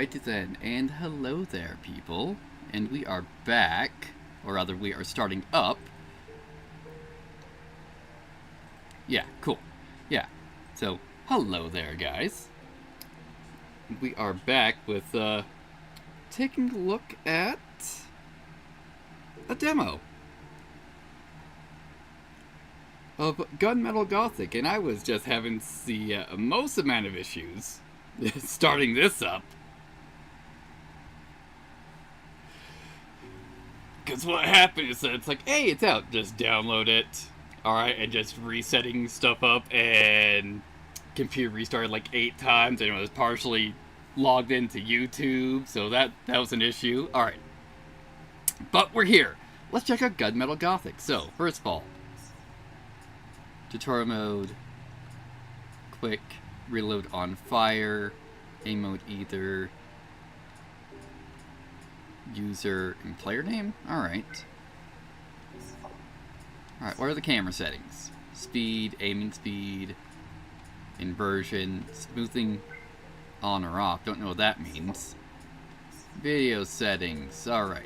Alrighty then, and hello there, people. And we are back, or rather, we are starting up. Yeah, cool. Yeah, so hello there, guys. We are back with taking a look at a demo of Gunmetal Gothic, and I was just having the most amount of issues starting this up. Because what happened is that it's like, hey, it's out, just download it. Alright, and just resetting stuff up, and computer restarted like 8 times, and it was partially logged into YouTube, so that was an issue. Alright. But we're here. Let's check out Gunmetal Gothic. So, first of all, tutorial mode, quick, reload on fire, aim mode either, user and player name? Alright. Alright, what are the camera settings? Speed, aiming speed, inversion, smoothing on or off. Don't know what that means. Video settings. Alright.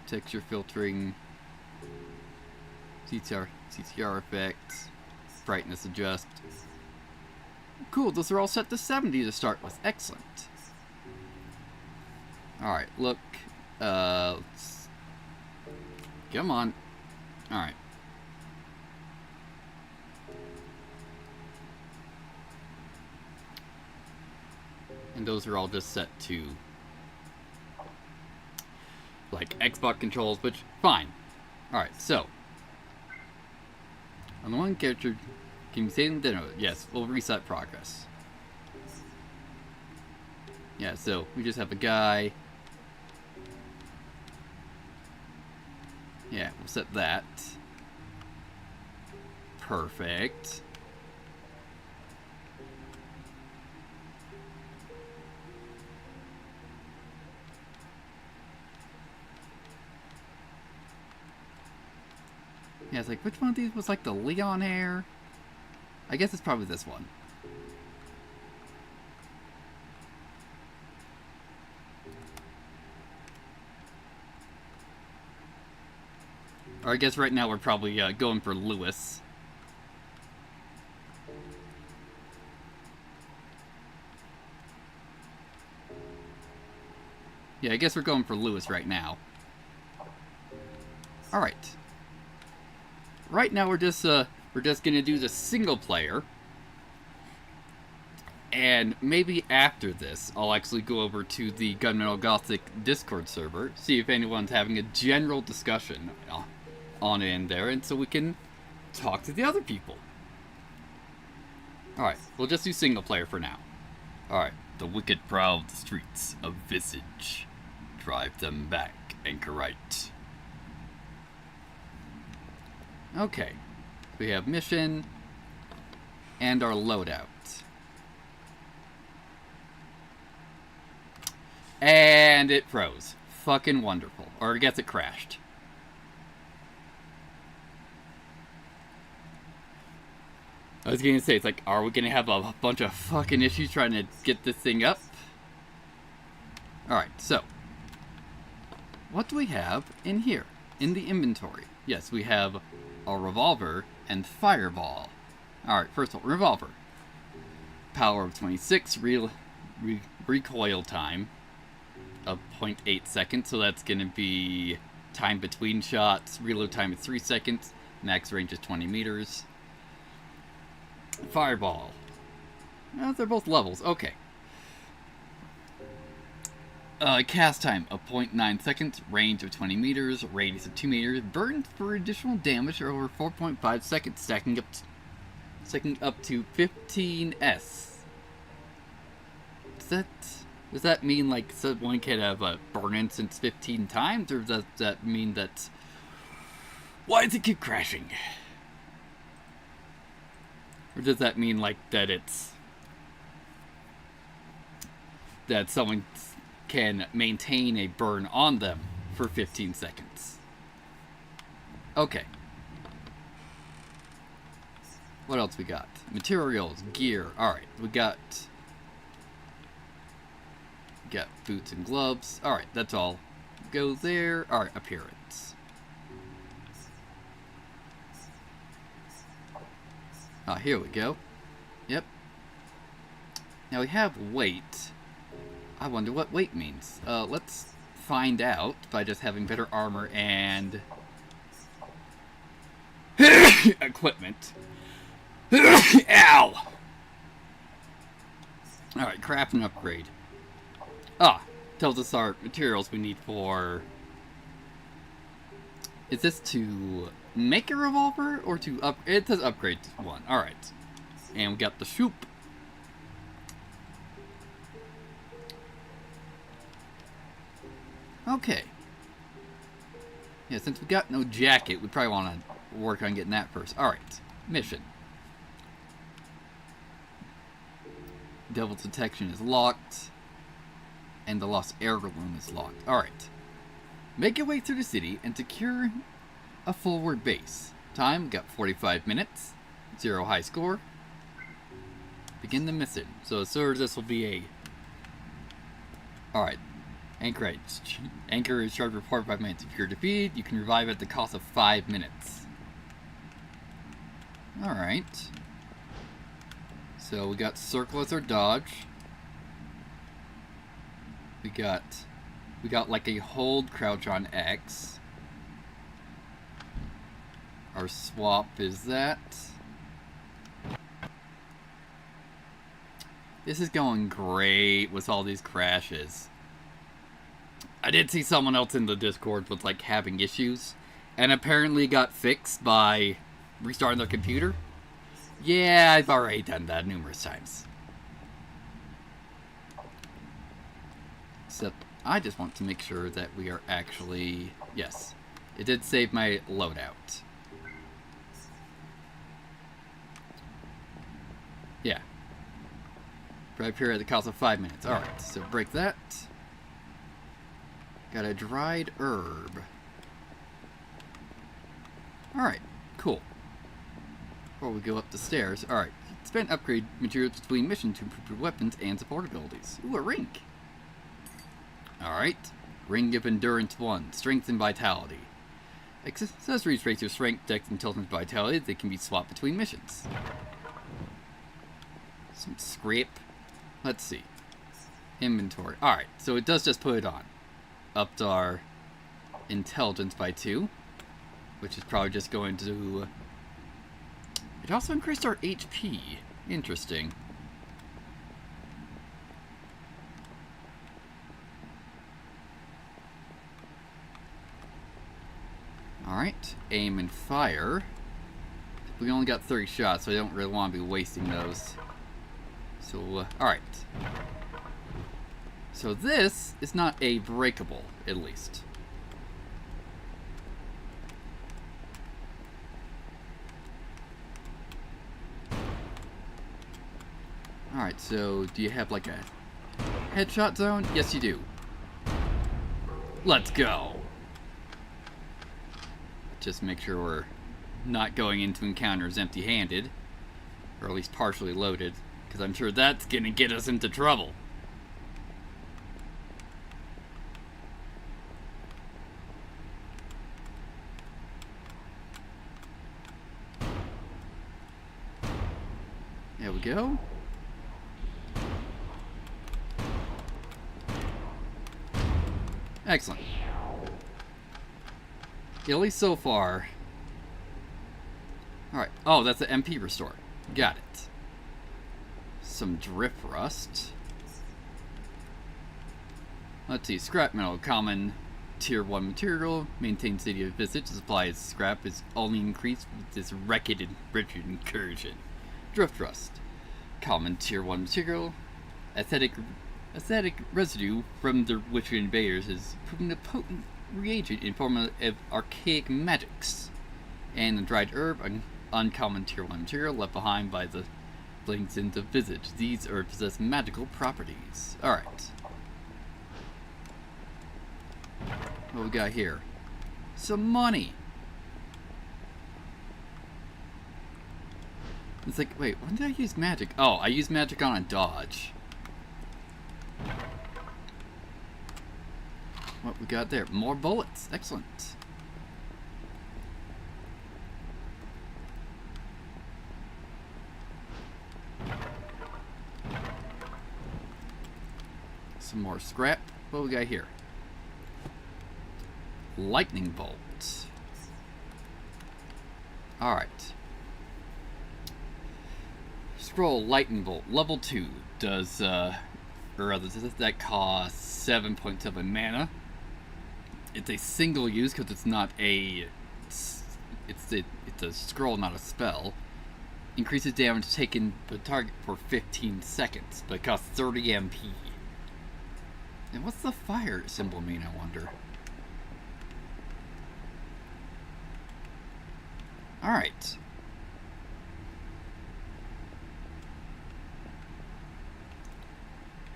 Texture filtering, CTR effects, brightness adjust. Cool, those are all set to 70 to start with. Excellent. Alright, look. Let's... Come on. Alright. And those are all just set to like Xbox controls, which, fine. Alright, so on the one character, can you say in the demo? Yes, we'll reset progress. Yeah, so we just have a guy. Yeah, we'll set that. Perfect. Yeah, it's like, which one of these was like the Leon hair? I guess it's probably this one. Or I guess right now we're probably going for Lewis. Yeah, I guess we're going for Lewis right now. Alright. Right now we're just gonna do the single player, and maybe after this I'll actually go over to the Gunmetal Gothic Discord server, see if anyone's having a general discussion on in there, and so we can talk to the other people. Alright, we'll just do single player for now. Alright, the wicked prowl the streets of Visage, drive them back, anchor right. Okay, we have mission and our loadout. And it froze. Fucking wonderful. Or I guess it crashed. I was gonna say, it's like, are we gonna have a bunch of fucking issues trying to get this thing up? Alright, so what do we have in here? In the inventory. Yes, we have a revolver and fireball. Alright, first of all, revolver. Power of 26, recoil time of 0.8 seconds, so that's gonna be time between shots. Reload time is 3 seconds. Max range is 20 meters. Fireball. They're both levels. Okay. Cast time of 0.9 seconds, range of 20 meters, radius of 2 meters, burn for additional damage over 4.5 seconds, stacking up to 15s. Does that mean like someone can have a burn instance 15 times, or does that mean that... Why does it keep crashing? Or does that mean like that it's... that someone can maintain a burn on them for 15 seconds? Okay. What else we got? Materials, gear. Alright, we got boots and gloves. Alright, that's all. Go there. Alright, appearance. Ah, here we go. Yep. Now we have weight. I wonder what weight means. Let's find out by just having better armor and equipment. Ow! Alright, craft and upgrade. Ah, tells us our materials we need for... Is this to make a revolver or to up... It says upgrade one. Alright. And we got the shoop. Okay. Yeah, since we got no jacket, we probably want to work on getting that first. Alright. Mission. Devil's detection is locked. And the lost heirloom is locked. Alright. Make your way through the city and secure a forward base. Time, got 45 minutes. 0 high score. Begin the mission. So, sir, this will be a... Alright. Anchorage. Anchor is charged for 45 minutes. If you're defeated, you can revive at the cost of 5 minutes. Alright. So we got circle as our dodge. We got like a hold, crouch on X. Our swap is that. This is going great with all these crashes. I did see someone else in the Discord with like having issues, and apparently got fixed by restarting their computer. Yeah, I've already done that numerous times. Except, I just want to make sure that we are actually... Yes, it did save my loadout. Yeah. Drive here at the cost of 5 minutes. Alright, so break that. Got a dried herb. Alright, cool. Before we go up the stairs, alright. Spend upgrade materials between missions to improve your weapons and support abilities. Ooh, a ring. Alright. Ring of Endurance 1. Strength and Vitality. Accessories raise your strength, dex, intelligence, vitality. They can be swapped between missions. Some scrape. Let's see. Inventory. Alright, so it does just put it on. Upped our intelligence by 2. Which is probably just going to... It also increased our HP. Interesting. Alright, aim and fire. We only got 30 shots, so I don't really want to be wasting those. So, alright. So this is not a breakable, at least. Alright, so do you have like a headshot zone? Yes, you do. Let's go. Just make sure we're not going into encounters empty-handed, or at least partially loaded, because I'm sure that's gonna get us into trouble. There we go. Excellent. Yeah, at least so far. Alright. Oh, that's the MP restore. Got it. Some drip rust. Let's see. Scrap metal. Common tier 1 material. Maintains city of visit. Supply of scrap is only increased with this wrecked and wretched incursion. Drift rust. Common tier 1 material. Aesthetic residue from the witcher invaders is proven a potent reagent in form of archaic magics. And the dried herb, an uncommon tier 1 material left behind by the blinks into visage. These herbs possess magical properties. Alright. What we got here? Some money. It's like, wait, when did I use magic? Oh, I used magic on a dodge. What we got there? More bullets. Excellent. Some more scrap. What we got here? Lightning bolt. Alright. Scroll lightning bolt. Level 2. Does, or rather, does that cost 7.7 mana? It's a single use because it's not a... It's a scroll, not a spell. Increases damage taken by target for 15 seconds, but it costs 30 MP. And what's the fire symbol mean, I wonder? Alright.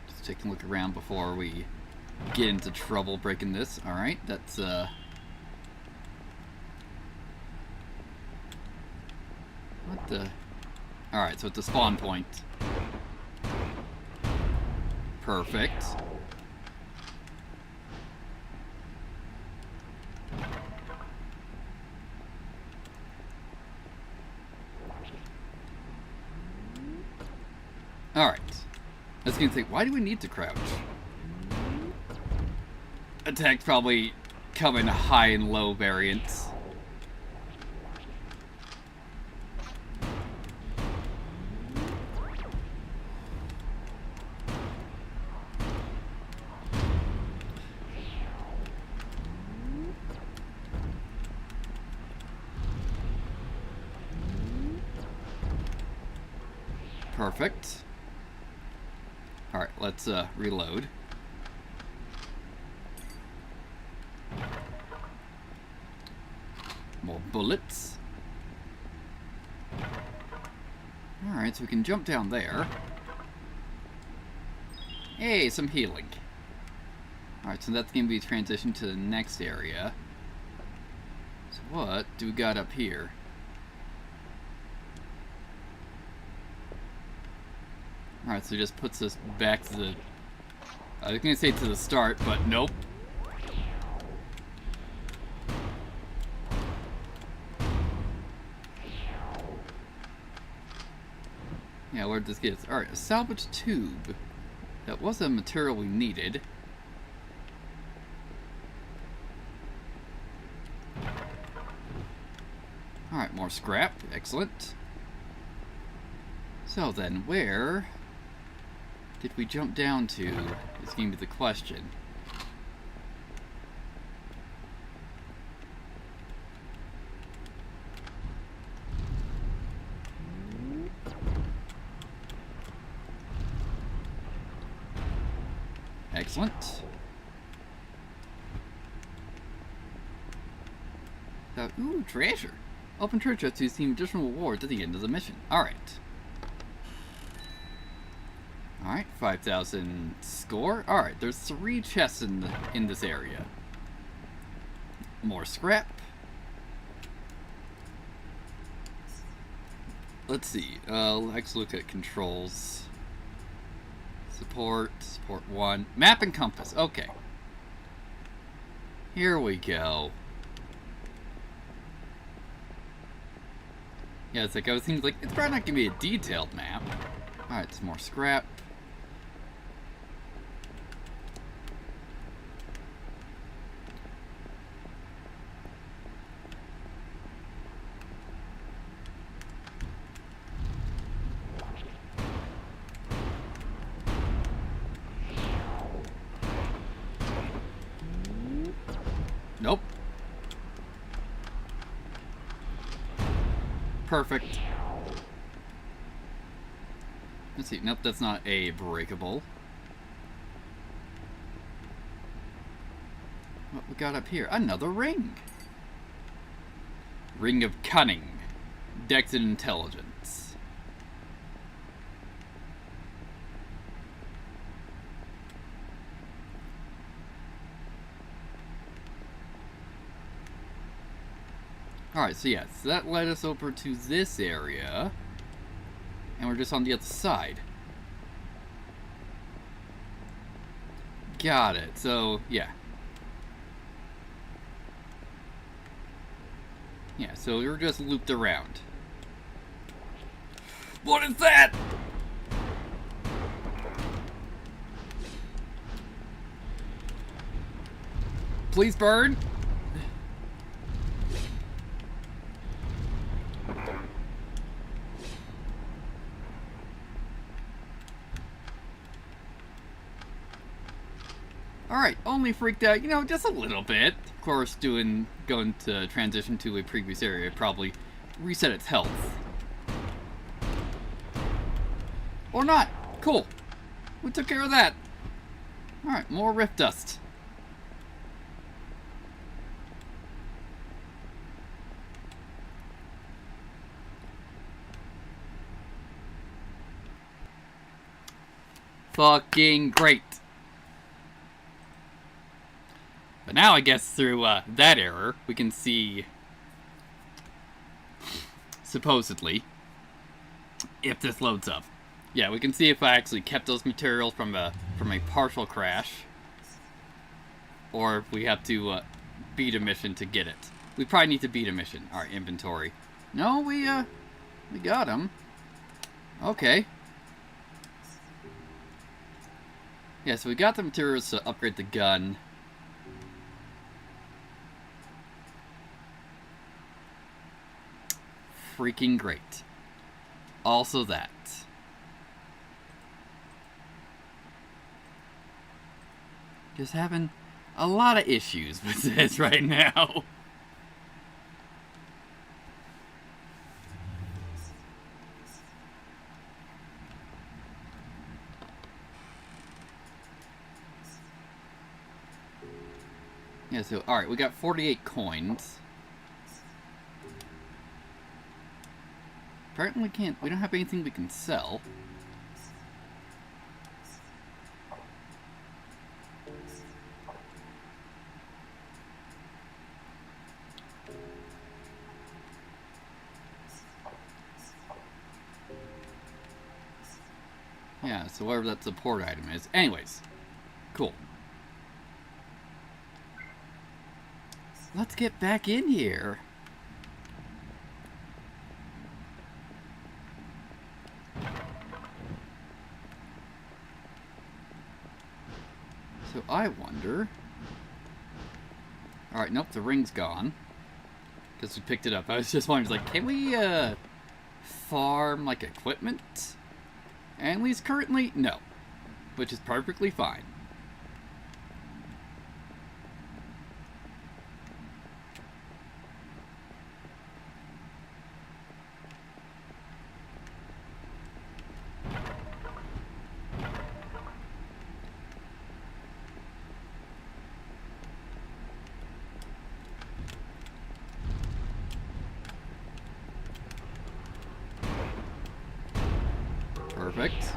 Just taking a look around before we get into trouble breaking this. Alright, that's, what the... Alright, so it's a spawn point. Perfect. Alright. I was gonna say, why do we need to crouch? Attack's probably come in high and low variants. Perfect. Alright, let's reload. More bullets. Alright, so we can jump down there. Hey, some healing. Alright, so that's going to be transitioned to the next area. So what do we got up here? Alright, so it just puts us back to the... I was going to say to the start, but nope. Yeah, where'd this get us? Alright, a salvage tube. That was a material we needed. Alright, more scrap. Excellent. So then, where did we jump down to? Is going to be the question. Excellent. Ooh, treasure. Open treasure to receive additional rewards at the end of the mission. Alright. Alright, 5,000 score. Alright, there's 3 chests in this area. More scrap. Let's see. Let's look at controls. Support 1. Map and compass. Okay. Here we go. Yeah, it's like, I was thinking, like, it's probably not gonna be a detailed map. Alright, some more scrap. Nope. Perfect. Let's see. Nope, that's not a breakable. What we got up here? Another ring. Ring of Cunning. Dex and Intelligence. Alright, so yes, that led us over to this area. And we're just on the other side. Got it. So, yeah. Yeah, so we're just looped around. What is that? Please burn. Alright, only freaked out, you know, just a little bit. Of course, going to transition to a previous area probably reset its health. Or not. Cool. We took care of that. Alright, more rift dust. Fucking great. But now I guess through that error, we can see, supposedly, if this loads up. Yeah, we can see if I actually kept those materials from a partial crash, or if we have to beat a mission to get it. We probably need to beat a mission. Our inventory. No, we got them. Okay. Yeah, so we got the materials to upgrade the gun. Freaking great. Also that. Just having a lot of issues with this right now. Yeah, so, alright, we got 48 coins. Apparently we don't have anything we can sell. Yeah, so whatever that support item is. Anyways, cool. Let's get back in here. So I wonder... Alright, nope, the ring's gone. Because we picked it up. I was just wondering, like, can we, farm, like, equipment? And at least currently, no. Which is perfectly fine. Perfect.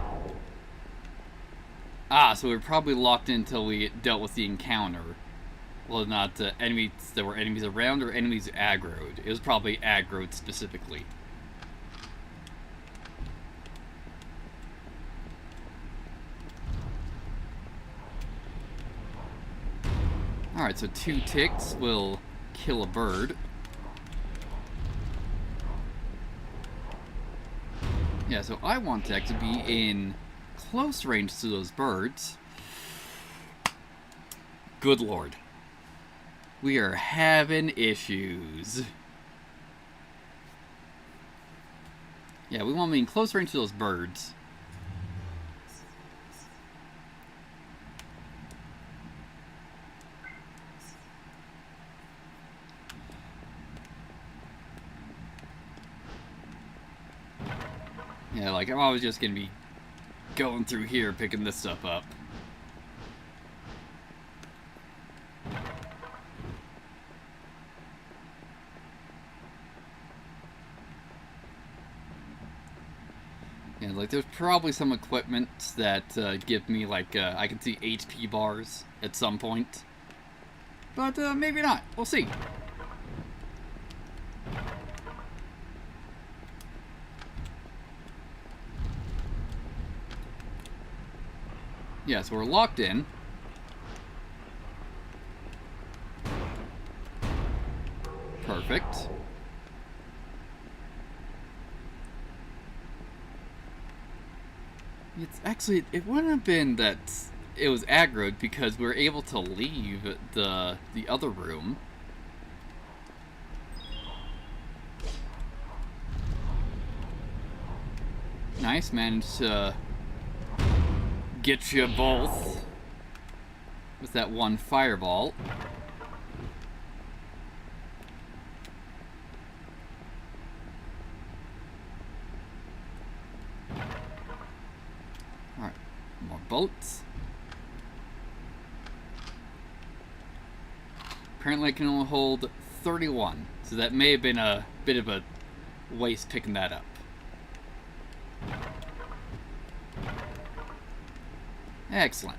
Ah, so we were probably locked in until we dealt with the encounter. Well, not enemies that were enemies around or enemies aggroed. It was probably aggroed specifically. Alright, so 2 ticks will kill a bird. Yeah, so I want to actually be in close range to those birds. Good lord. We are having issues. Yeah, we want to be in close range to those birds. Yeah, like, I'm always just gonna be going through here picking this stuff up. Yeah, like, there's probably some equipment that give me, like, I can see HP bars at some point. But, maybe not. We'll see. Yeah, so we're locked in. Perfect. It's actually, it wouldn't have been that it was aggroed because we were able to leave the other room. Nice, managed to get you both with that one fireball. Alright, more bolts. Apparently I can only hold 31, so that may have been a bit of a waste picking that up. Excellent.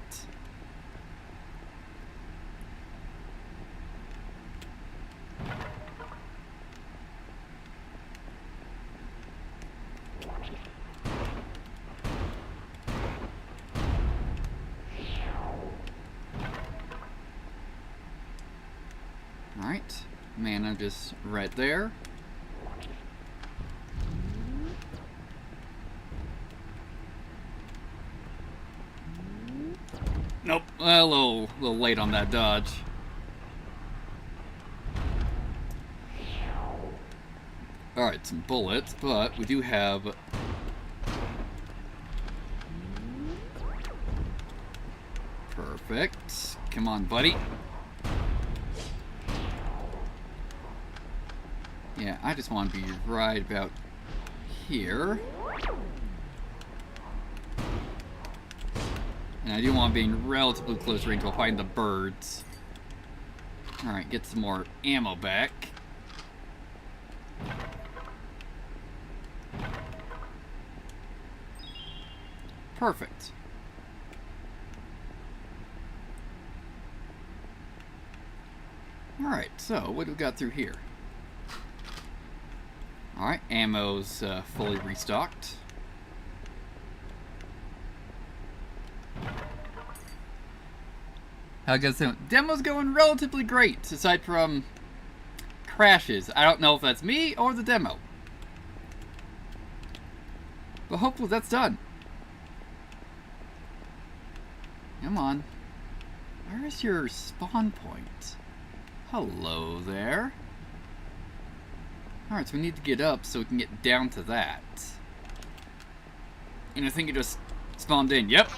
Alright, mana just right there. Nope, a little late on that dodge. Alright, some bullets, but we do have... Perfect. Come on, buddy. Yeah, I just want to be right about here. And I do want to be in relatively close range while fighting the birds. Alright, get some more ammo back. Perfect. Alright, so what do we got through here? Alright, ammo's fully restocked. How goes the demo's going relatively great, aside from crashes. I don't know if that's me or the demo. But hopefully that's done. Come on. Where is your spawn point? Hello there. Alright, so we need to get up so we can get down to that. And I think it just spawned in. Yep.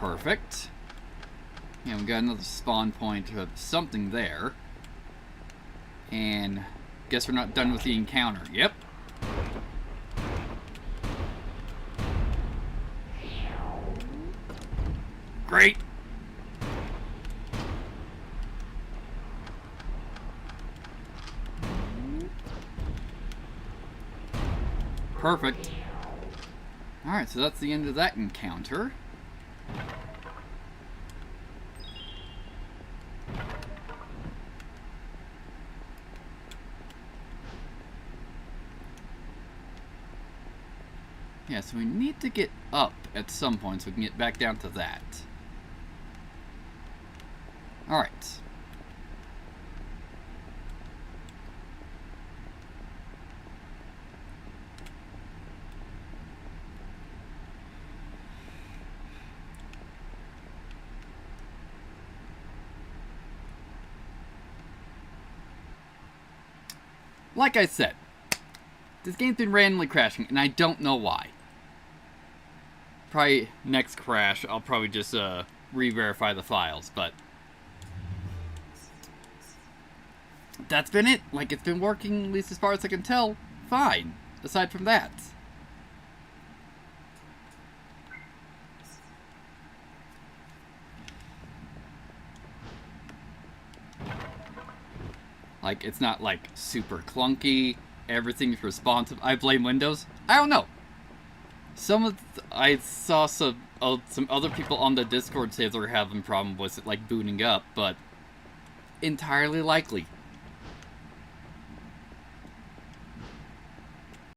Perfect. Yeah, we got another spawn point of something there. And guess we're not done with the encounter. Yep. Great. Perfect. Alright, so that's the end of that encounter. Yeah, so we need to get up at some point so we can get back down to that. Alright. Like I said, this game's been randomly crashing, and I don't know why. Probably next crash, I'll probably just re-verify the files, but that's been it. Like, it's been working, at least as far as I can tell, fine. Aside from that. Like, it's not, like, super clunky. Everything's responsive. I blame Windows. I don't know. I saw some other people on the Discord say they're having problem with it, like, booting up, but entirely likely.